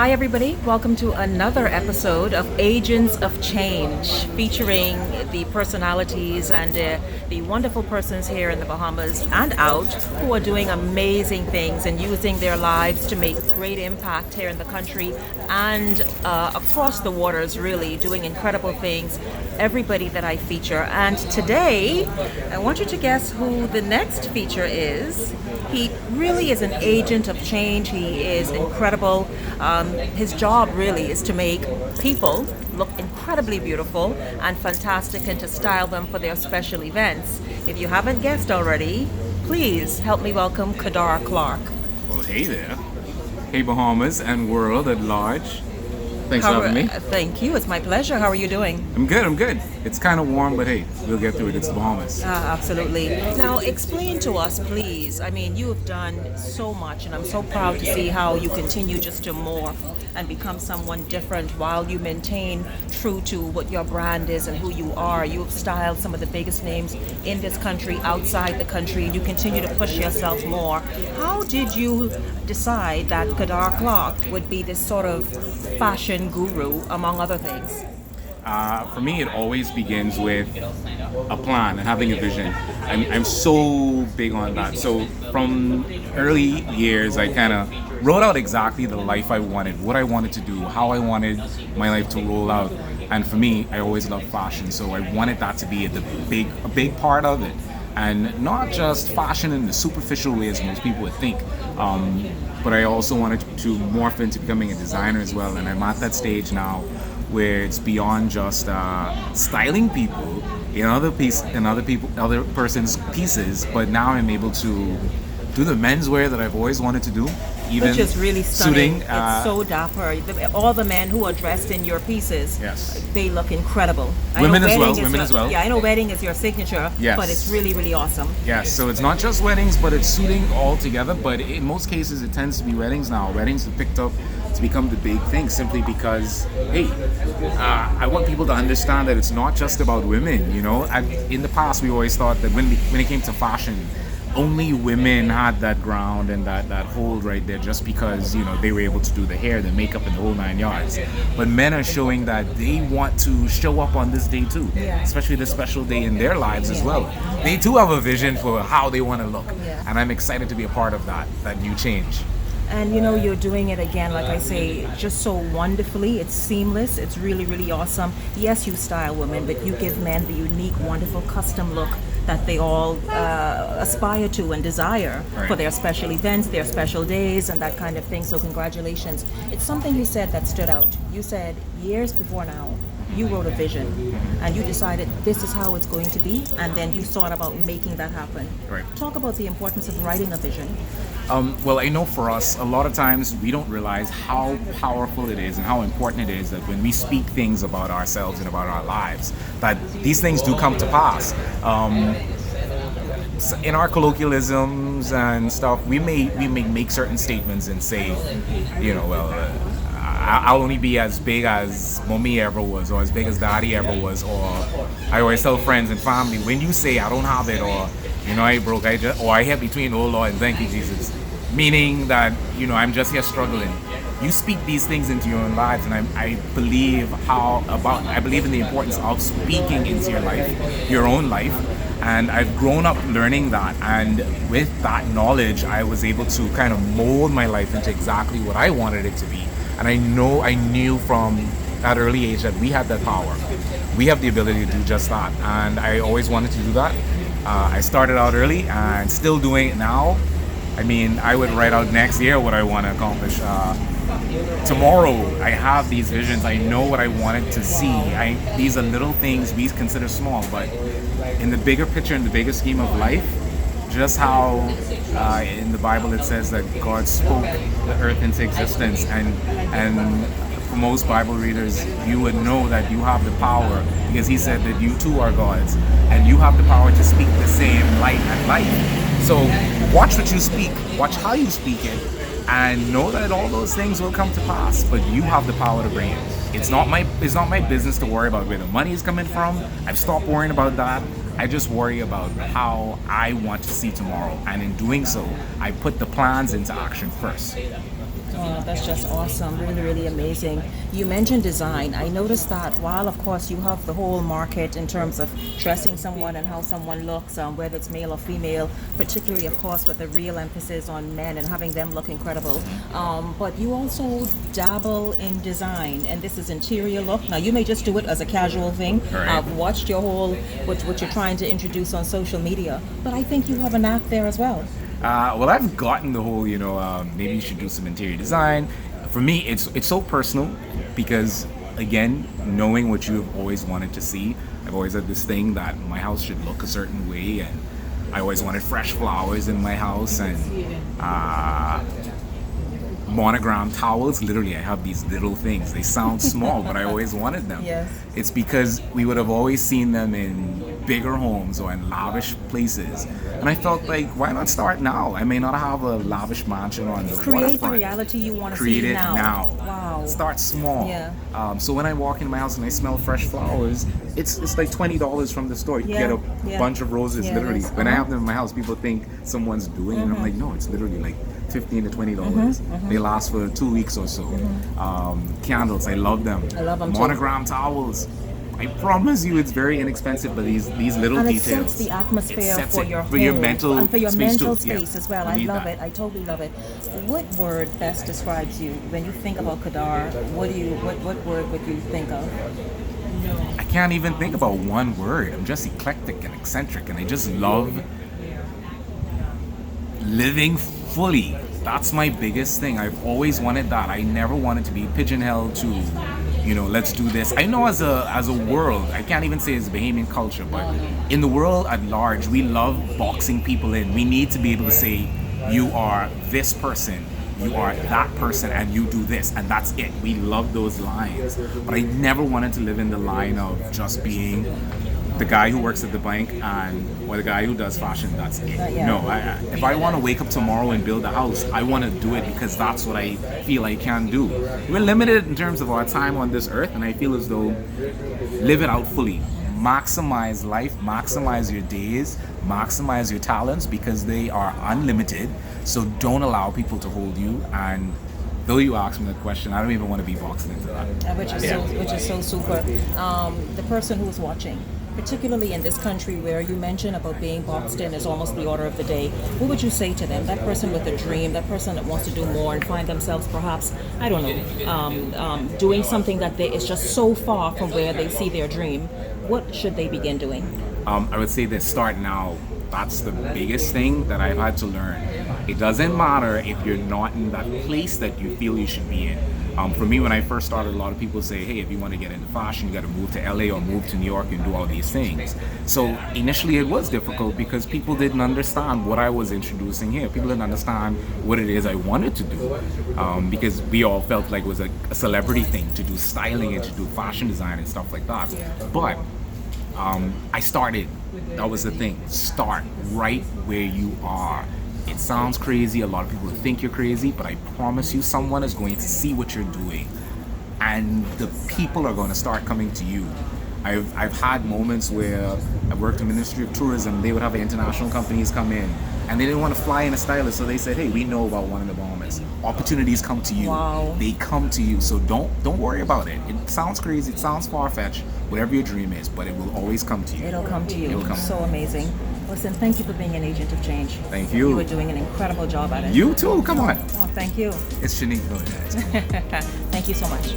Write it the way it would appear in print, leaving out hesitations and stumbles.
Hi, everybody. Welcome to another episode of Agents of Change, featuring the personalities and the wonderful persons here in the Bahamas and out who are doing amazing things and using their lives to make great impact here in the country and across the waters, really doing incredible things. Everybody that I feature. And today, I want you to guess who the next feature is. He really is an agent of change. He is incredible. His job really is to make people look incredibly beautiful and fantastic and to style them for their special events. If you haven't guessed already, please help me welcome Kedar Clarke. Well, hey there. Hey, Bahamas and world at large. Thanks for having me. Thank you. It's my pleasure. How are you doing? I'm good. It's kind of warm, but hey, we'll get through it. It's the Bahamas. Absolutely. Now, explain to us, please. I mean, you have done so much, and I'm so proud to see how you continue just to morph and become someone different while you maintain true to what your brand is and who you are. You have styled some of the biggest names in this country, outside the country, and you continue to push yourself more. How did you decide that Kedar Clarke would be this sort of fashion guru, among other things? For me, it always begins with a plan and having a vision. I'm so big on that. So from early years, I kind of wrote out exactly the life I wanted, what I wanted to do, how I wanted my life to roll out. And for me, I always loved fashion, so I wanted that to be a big part of it. And not just fashion in the superficial way as most people would think, but I also wanted to morph into becoming a designer as well. And I'm at that stage now where it's beyond just styling people in other person's pieces, but now I'm able to do the menswear that I've always wanted to do. Even which is really stunning. Suiting, it's so dapper. All the men who are dressed in your pieces, yes, they look incredible. Women as well. Yeah, I know wedding is your signature, yes, but it's really, really awesome. Yes, so it's not just weddings, but it's suiting all together. But in most cases, it tends to be weddings now. Weddings have picked up to become the big thing simply because, hey, I want people to understand that it's not just about women. You know, in the past, we always thought that when it came to fashion, only women had that ground and that hold right there just because, you know, they were able to do the hair, the makeup, and the whole 9 yards. But men are showing that they want to show up on this day too, especially this special day in their lives as well. They too have a vision for how they want to look, and I'm excited to be a part of that new change. And you know, you're doing it again, like I say, just so wonderfully. It's seamless. It's really, really awesome. Yes, you style women, but you give men the unique, wonderful custom look that they all aspire to and desire for their special events, their special days, and that kind of thing. So congratulations. It's something you said that stood out. You said years before now, you wrote a vision and you decided this is how it's going to be, and then you thought about making that happen. Right. Talk about the importance of writing a vision. Well, I know for us, a lot of times we don't realize how powerful it is and how important it is that when we speak things about ourselves and about our lives, that these things do come to pass. In our colloquialisms and stuff, we may make certain statements and say, you know, well, I'll only be as big as mommy ever was, or as big as daddy ever was, or I always tell friends and family, when you say I don't have it, or you know, I broke, I had between oh Lord and thank you Jesus, meaning that, you know, I'm just here struggling. You speak these things into your own lives, and I believe in the importance of speaking into your life, your own life. And I've grown up learning that, and with that knowledge, I was able to kind of mold my life into exactly what I wanted it to be. And I knew from that early age that we had that power. We have the ability to do just that, and I always wanted to do that. I started out early and still doing it now. I mean, I would write out next year what I want to accomplish. Tomorrow, I have these visions. I know what I wanted to see. These are little things we consider small, but in the bigger picture, in the bigger scheme of life, just how in the Bible it says that God spoke the earth into existence, and for most Bible readers, you would know that you have the power, because he said that you too are gods, and you have the power to speak the same light and life. So watch what you speak, watch how you speak it, and know that all those things will come to pass, but you have the power to bring it. It's not my business to worry about where the money is coming from. I've stopped worrying about that. I just worry about how I want to see tomorrow, and in doing so, I put the plans into action first. Oh, that's just awesome. Really, really amazing. You mentioned design. I noticed that while, of course, you have the whole market in terms of dressing someone and how someone looks, whether it's male or female, particularly, of course, with a real emphasis on men and having them look incredible. But you also dabble in design, and this is interior look. Now, you may just do it as a casual thing. Right. I've watched your whole, what you're trying to introduce on social media, but I think you have a knack there as well. Well, I've gotten the whole, maybe you should do some interior design. For me, it's so personal because, again, knowing what you've always wanted to see, I've always had this thing that my house should look a certain way, and I always wanted fresh flowers in my house and monogram towels. Literally, I have these little things. They sound small, but I always wanted them. Yes. It's because we would have always seen them in bigger homes or in lavish places, and I felt like, why not start now? I may not have a lavish mansion on the Create the waterfront. reality you want to Create see it now. now. Wow. Start small. Yeah. So when I walk in my house and I smell fresh flowers, it's like $20 from the store. You Yeah, get a yeah. bunch of roses, Yeah, literally. it is. When I have them in my house, people think someone's doing it. And I'm like, no, it's literally like $15 to $20. They last for 2 weeks or so. Candles, I love them. I love them too. Monogram towels. I promise you, it's very inexpensive, but these little And it details. sets the atmosphere It sets for it your for your home, mental and for your space mental too. Yeah, space as well. you I need love that. it. I totally love it. What word best describes you when you think about Kedar? What word would you think of? I can't even think about one word. I'm just eclectic and eccentric, and I just love living fully. That's my biggest thing. I've always wanted that. I never wanted to be pigeonholed to, let's do this. I know as a world, I can't even say it's a Bahamian culture, but in the world at large, we love boxing people in. We need to be able to say, you are this person, you are that person, and you do this, and that's it. We love those lines. But I never wanted to live in the line of just being the guy who works at the bank or the guy who does fashion. That's it. Yeah. No, if I want to wake up tomorrow and build a house, I want to do it because that's what I feel I can do. We're limited in terms of our time on this earth, and I feel as though live it out fully. Maximize life, maximize your days, maximize your talents because they are unlimited. So don't allow people to hold you. And though you asked me the question, I don't even want to be boxed into that. Which is so super. The person who's watching, particularly in this country where you mentioned about being boxed in is almost the order of the day, what would you say to them? That person with a dream, that person that wants to do more and find themselves perhaps, I don't know, doing something that is just so far from where they see their dream. What should they begin doing? I would say that start now. That's the biggest thing that I've had to learn. It doesn't matter if you're not in that place that you feel you should be in. For me, when I first started, a lot of people say, hey, if you want to get into fashion, you got to move to LA or move to New York and do all these things. So initially it was difficult because people didn't understand what I was introducing here. People didn't understand what it is I wanted to do because we all felt like it was a celebrity thing to do styling and to do fashion design and stuff like that. But I started. That was the thing. Start right where you are. It sounds crazy. A lot of people think you're crazy, but I promise you someone is going to see what you're doing and the people are going to start coming to you. I've had moments where I worked in the Ministry of Tourism. They would have international companies come in and they didn't want to fly in a stylist, so they said, hey, we know about one of the Bahamas. Opportunities come to you. Wow. They come to you, so don't worry about it. It sounds crazy, it sounds far-fetched, whatever your dream is, but it will always come to you. It'll come to you. It'll come. So amazing. Listen, thank you for being an agent of change. Thank you. You were doing an incredible job at it. You too, come on. Oh, thank you. It's Shenique, guys. Thank you so much.